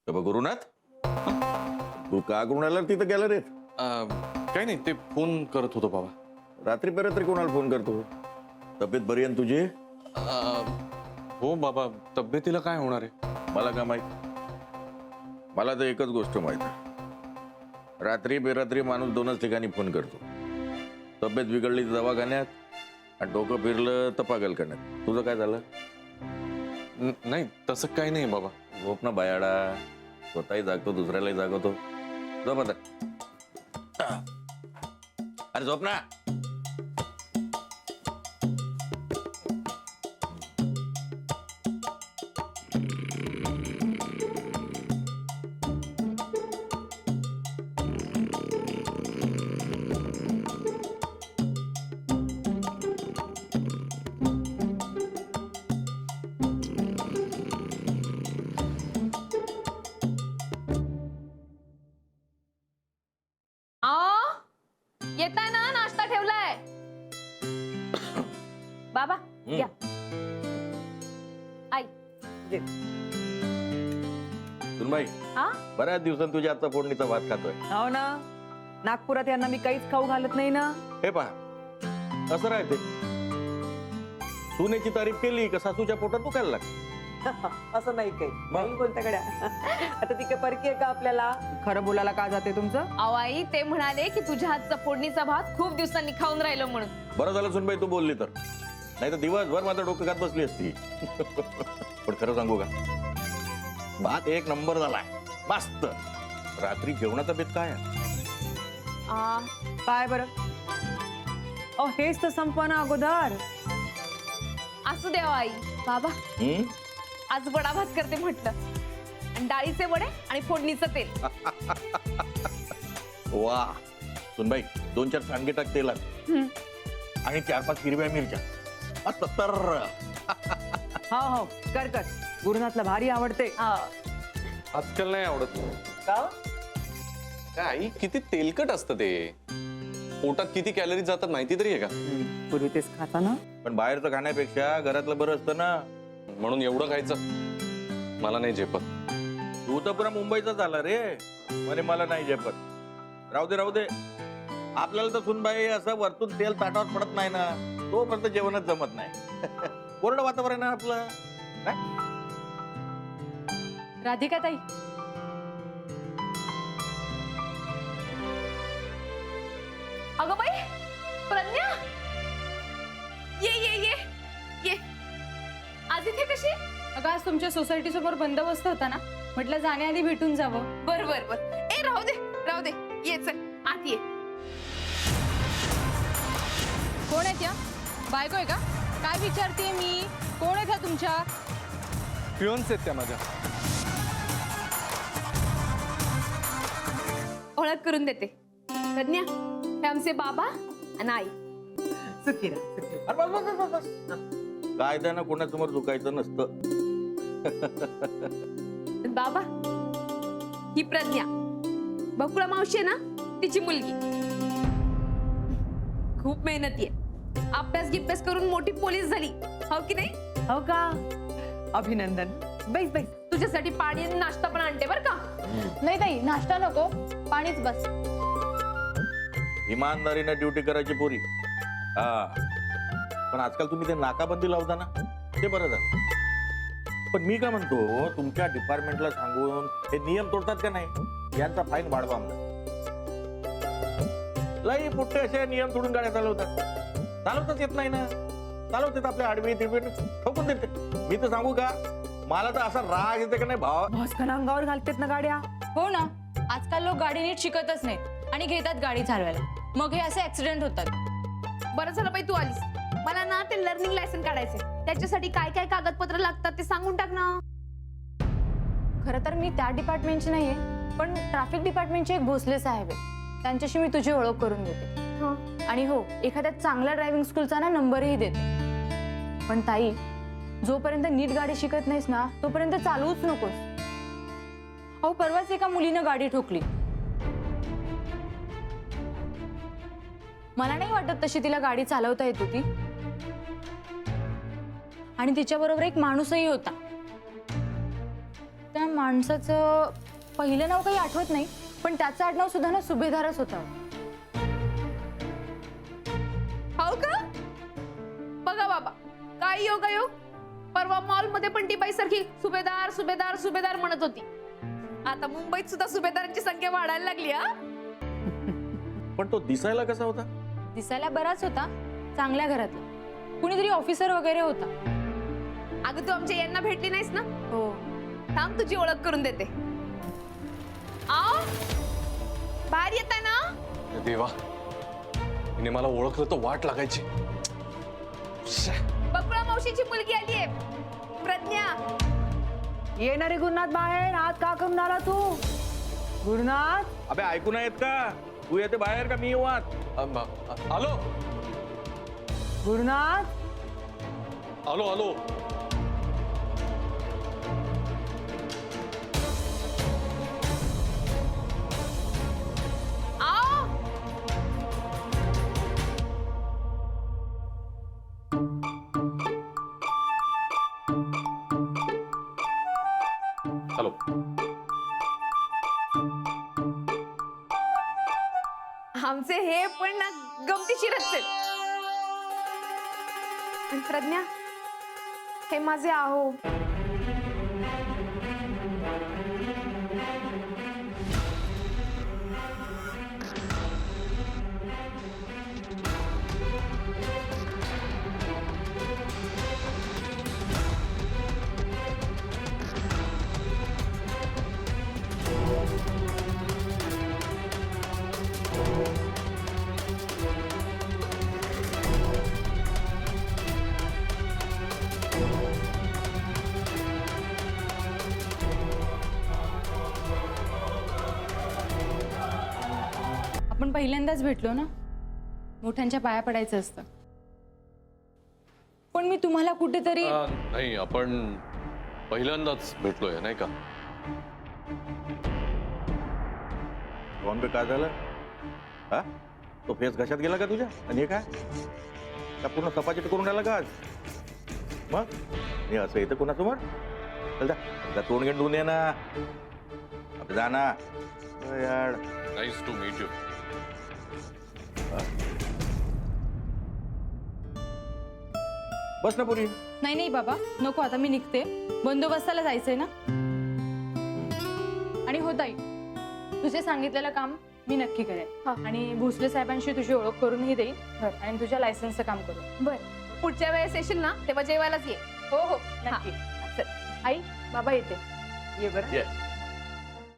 तर गुरुनाथ तू का गुरुनाला तिथं गेला रे? काही नाही, ते फोन करत होतो बाबा. रात्री रात्री कोणाला फोन करतो? तब्येत बरी आहे ना तुझी? हो बाबा, तब्येतीला काय होणार आहे? मला काय माहित? मला तर एकच गोष्ट माहित आहे, रात्री बेरात्री माणूस दोनच ठिकाणी फोन करतो. तब्येत बिघडली तर दवाखान्यात, आणि डोकं फिरलं तर पागलखान्यात. तुझं काय झालं? नाही, तसं काही नाही बाबा. झोप ना बायाडा, स्वतःही जागतो दुसऱ्यालाही जागवतो. झोप आता. अरे झोप ना. येताय ना, नाश्ता ठेवलाय. बाबा या. आई सुनबाई, हा बऱ्याच दिवसांनी तुझ्या आजचा फोडणीचा भात खातोय. हो ना, नागपुरात यांना मी काहीच खाऊ घालत नाही ना. हे पहा, असं राहते. सुनेची तारीफ केली का सासूच्या पोटात दुखायला लागते. असं नाही काही बोलताकडे. आता ती काय परकी आहे का आपल्याला? खरं बोलायला का जाते तुमचं? अहो आई, ते म्हणाले की तुझ्या हातचा फोडणीचा भात खूप दिवसांनी खाऊन राहिलो म्हणून. बरं झालं सुनबाई तू बोलली तर, नाही तर दिवसभर माझं डोकं खात बसली असती. पण खरं सांगू का, भात एक नंबर झालाय, मस्त. रात्री जेवणाचा बेत काय आहे? काय बरं? हेच तर संपवाना अगोदर. असू द्या आई. बाबा आज वडा भात करते म्हटलं, आणि डाळीचे वडे आणि फोडणीचं तेल. वा सुनबाई, 2-4 सांडगे टाक तेलात, आणि 4-5 हिरव्या मिरच्या. मस्त तर. हो हो, कर कर. गुरुनाथला भारी आवडते. आजकाल नाही आवडत. का? काय किती तेलकट असतं ते. पोटात किती कॅलरीज जातात माहिती तरी आहे का? पूर्वी तेच खाता ना. पण बाहेरचं खाण्यापेक्षा घरातलं बरं असतं ना. म्हणून एवढं खायचं मला नाही झेपत. तू तर पुन्हा मुंबईचा झाला रे, म्हणे मला नाही झेपत. राहू दे राहू दे, आपल्याला तर सुनबाई असं वरतून तेल ताटावर पडत नाही ना, तोपर्यंत जेवणच जमत नाही. कोरडं वातावरण आहे आपलं. राधिका ताई, अगं बाई, प्रज्ञा, ये ये ये ये. आज इथे कशी? अगं आज तुमच्या सोसायटी समोर बंदोबस्त होता ना, म्हटलं जाण्याआधी भेटून जावं. बर बर बर. ए राहू दे राहू दे, ये चल आत ये. कोण आहे त्या? बायको आहे का? काय विचारते मी? कोण आहे त्या तुमच्या? फिओन्स आहेत त्या माझ्या. ओळख करून देते. प्रज्ञा, हे आमचे बाबा आणि आई. सुखी राहा, सुखी राहा. अरे बस बस बस बस. कायद्यानं कोणासमोर झुकायचं नसतं. बाबा, ही प्रज्ञा, बकुळा मावशी आहे ना, तिची मुलगी. खूप मेहनती आहे, अभ्यास गिभ्यास करून मोठी पोलीस झाली, हो की नाही? हो का? अभिनंदन. बैस बैस. तुझ्यासाठी पाणी आणि नाश्ता पण आणते बर का. नाही ताई, नाश्ता नको, पाणीच बस. इमानदारीनं ड्युटी करायची पोरी. हा, पण आजकाल तुम्ही ते नाकाबंदी लावता ना, ते बरं झालं. पण मी काय म्हणतो, तुमच्या डिपार्टमेंटला सांगून हे नियम तोडतात का नाही, यांचा फाईन वाढवा आम्हाला. लई मोठे असे नियम तोडून गाड्या चालवताच येत नाही ना. चालवतात आपल्या आडवी तिडवी ठोकून देते. मी तर सांगू का, मला तर असा राग येते का नाही भाव. भास्कर अंगावर घालतेत ना गाड्या. हो ना, आजकाल लोक गाडी नीट शिकतच नाहीत आणि घेतात गाडी चालवायला, मग हे असे ऍक्सिडेंट होतात. बरं झालं बाई तू आलीस. मला ना ते लर्निंग लायसन काढायचे, त्याच्यासाठी काय काय कागदपत्र लागतात ते सांगून टाक ना. खरं तर मी त्या डिपार्टमेंटची नाहीये, पण ट्रॅफिक डिपार्टमेंटचे एक भोसले साहेब आहे, त्यांच्याशी मी तुझी ओळख करून देते. आणि हो, एखाद्या चांगल्या ड्रायव्हिंग स्कूलचा ना नंबरही देते. पण ताई, जोपर्यंत नीट गाडी शिकत नाहीस ना, तोपर्यंत चालवूच नकोस. अहो, परवाच एका मुलीनं गाडी ठोकली. मला नाही वाटत तशी तिला गाडी चालवता येत होती, आणि तिच्याबरोबर एक माणूसही होता. त्या माणसाचं पहिलं नाव काही आठवत नाही, पण त्याचं आडनाव सुद्धा ना सुभेदारच होतं. हो का? बघा बाबा, काय योगायोग. परवा मॉल मध्ये पण ती बाई सारखी सुभेदार सुभेदार सुभेदार म्हणत होती. आता मुंबईत सुद्धा सुभेदारांची संख्या वाढायला लागली. हा, पण तो दिसायला कसा होता? दिसायला बराच होता, चांगल्या घरातला, कुणीतरी ऑफिसर वगैरे होता. अगं तू आमच्या यांना भेटली नाहीस ना? हो. थांब तुझी ओळख करून देते. आओ, बाहेर येत आहे ना? देवा, हिने मला ओळखलं तर वाट लागायची. बकुळा मावशीची मुलगी आली आहे, प्रज्ञा. येणारे गुरुनाथ बाहेर हात का करून आला तू? गुरुनाथ, अबे ऐकू नाही येत का? तू येते बाहेर का मी येऊ आत? आलो गुरुनाथ, आलो आलो. आओ, हॅलो. आमचे हे पण ना गमतीशीरच आहेत. आणि प्रज्ञा, हे माझे आहो. आपण पहिल्यांदाच भेटलो ना, मोठ्यांच्या पाया पडायचं असतं. पण मी तुम्हाला कुठेतरी नाही, आपण पहिल्यांदाच भेटलोय नाही का? कोण बे, काय झालं? हा, तो फेस घशात गेला का तुझ्या? आणि हे काय, का पूर्ण सपाचिट करून राहिला का आज? मग हे असं येतं कोणासमोर? चल जा, जा तोंड घेऊन धुवून ये ना. आता जा ना. यार, नाईस टू मीट यू. बस ना पुरी. नाही नाही बाबा, नको, आता मी निघते, बंदोबस्ताला जायचंय ना. आणि हो ताई, तुझे सांगितलेलं काम मी नक्की करेन. आणि भोसले साहेबांशी तुझी ओळख करूनही देईन आणि तुझ्या लायसन्सचं काम करू. बर, पुढच्या वेळेस येशील ना तेव्हा जेवायलाच ये. हो हो, नक्की. चल. आई, बाबा येते. ये बरं. ये.